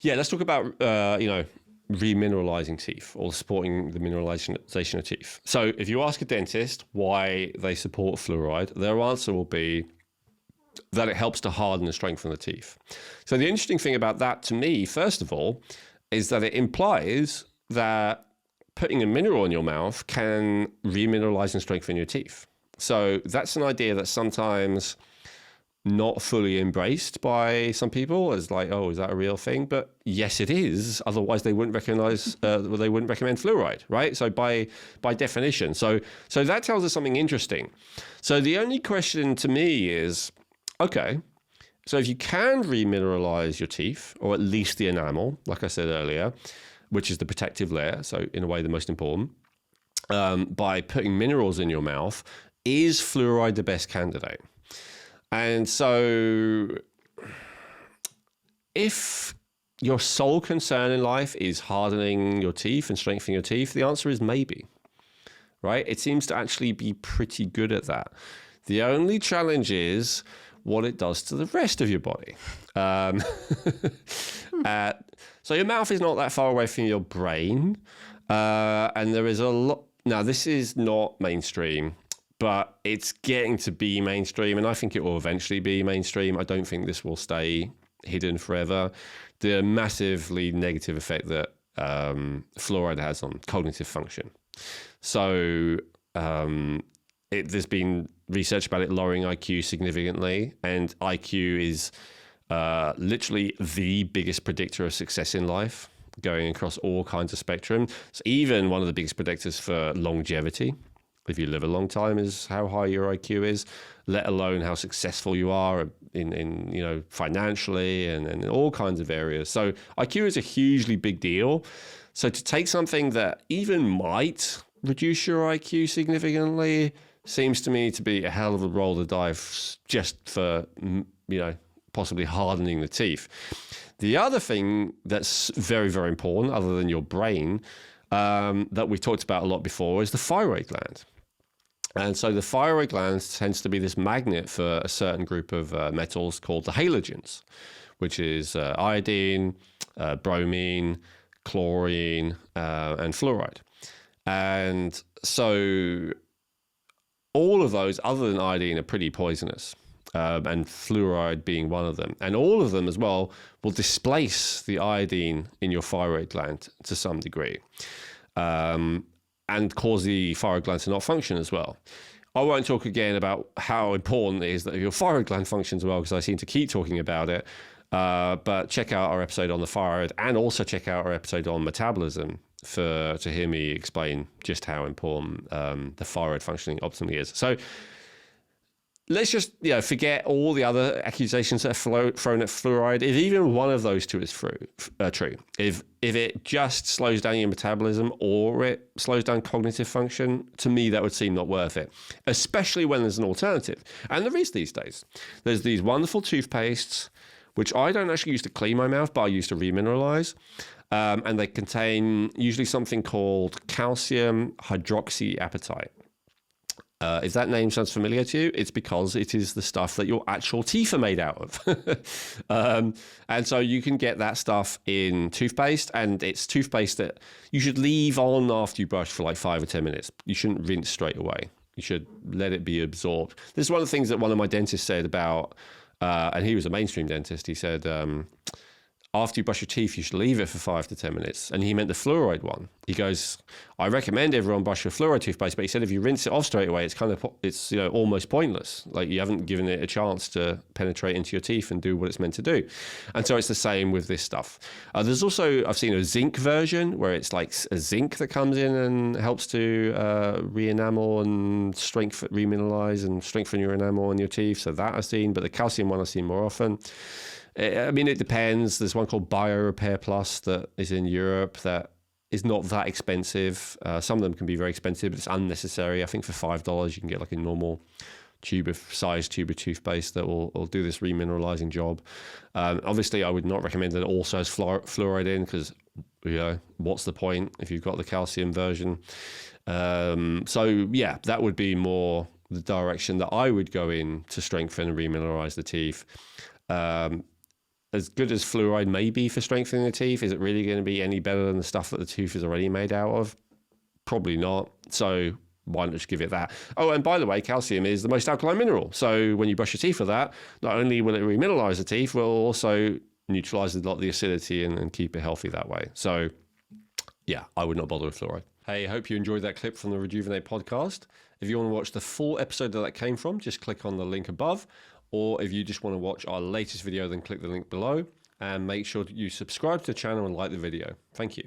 Yeah, let's talk about, remineralizing teeth or supporting the mineralization of teeth. So if you ask a dentist why they support fluoride, their answer will be that it helps to harden and strengthen the teeth. So the interesting thing about that to me, first of all, is that it implies that putting a mineral in your mouth can remineralize and strengthen your teeth. So that's an idea that's sometimes not fully embraced by some people as like, oh, is that a real thing? But yes, it is. Otherwise, they wouldn't recognize, they wouldn't recommend fluoride, right? So by definition, so that tells us something interesting. So the only question to me is, okay, so if you can remineralize your teeth, or at least the enamel, like I said earlier, which is the protective layer, so in a way the most important, by putting minerals in your mouth, is fluoride the best candidate? And so if your sole concern in life is hardening your teeth and strengthening your teeth, the answer is maybe, right? It seems to actually be pretty good at that. The only challenge is what it does to the rest of your body. So your mouth is not that far away from your brain. And there is a lot. Now, this is not mainstream, but it's getting to be mainstream, and I think it will eventually be mainstream. I don't think this will stay hidden forever. The massively negative effect that fluoride has on cognitive function. So there's been research about it lowering IQ significantly, and IQ is literally the biggest predictor of success in life, going across all kinds of spectrum. It's even one of the biggest predictors for longevity. If you live a long time, is how high your IQ is, let alone how successful you are in financially and in all kinds of areas. So IQ is a hugely big deal. So to take something that even might reduce your IQ significantly seems to me to be a hell of a roll to dive just for, possibly hardening the teeth. The other thing that's very, very important, other than your brain, that we talked about a lot before, is the thyroid gland. And so the thyroid gland tends to be this magnet for a certain group of metals called the halogens, which is iodine, bromine, chlorine, and fluoride. And so all of those, other than iodine, are pretty poisonous, and fluoride being one of them. And all of them as well will displace the iodine in your thyroid gland to some degree. And cause the thyroid gland to not function as well. I won't talk again about how important it is that your thyroid gland functions well, because I seem to keep talking about it. But check out our episode on the thyroid, and also check out our episode on metabolism to hear me explain just how important the thyroid functioning optimally is. So let's just forget all the other accusations that are thrown at fluoride. If even one of those two is true, if it just slows down your metabolism or it slows down cognitive function, to me that would seem not worth it, especially when there's an alternative. And there is these days. There's these wonderful toothpastes, which I don't actually use to clean my mouth, but I use to remineralize. And they contain usually something called calcium hydroxyapatite. If that name sounds familiar to you, it's because it is the stuff that your actual teeth are made out of. And so you can get that stuff in toothpaste, and it's toothpaste that you should leave on after you brush for like 5 or 10 minutes. You shouldn't rinse straight away. You should let it be absorbed. This is one of the things that one of my dentists said about, and he was a mainstream dentist, he said, after you brush your teeth, you should leave it for 5 to 10 minutes. And he meant the fluoride one. He goes, I recommend everyone brush your fluoride toothpaste, but he said if you rinse it off straight away, it's almost pointless. Like you haven't given it a chance to penetrate into your teeth and do what it's meant to do. And so it's the same with this stuff. There's also, I've seen a zinc version where it's like a zinc that comes in and helps to re-enamel and remineralize and strengthen your enamel in your teeth. So that I've seen, but the calcium one I've seen more often. I mean, it depends. There's one called Bio Repair Plus that is in Europe that is not that expensive. Some of them can be very expensive, but it's unnecessary. I think for $5 you can get like a normal tube of toothpaste that will do this remineralizing job. Obviously, I would not recommend that it also has fluoride in, because what's the point if you've got the calcium version? So yeah, that would be more the direction that I would go in to strengthen and remineralize the teeth. as good as fluoride may be for strengthening the teeth, is it really going to be any better than the stuff that the tooth is already made out of? Probably not. So why not just give it that? Oh, and by the way, calcium is the most alkaline mineral. So when you brush your teeth with that, not only will it remineralize the teeth, will also neutralize a lot of the acidity and keep it healthy that way. So yeah, I would not bother with fluoride. Hey, I hope you enjoyed that clip from the Rejuvenate podcast. If you want to watch the full episode that came from, just click on the link above. Or if you just want to watch our latest video, then click the link below. And make sure that you subscribe to the channel and like the video. Thank you.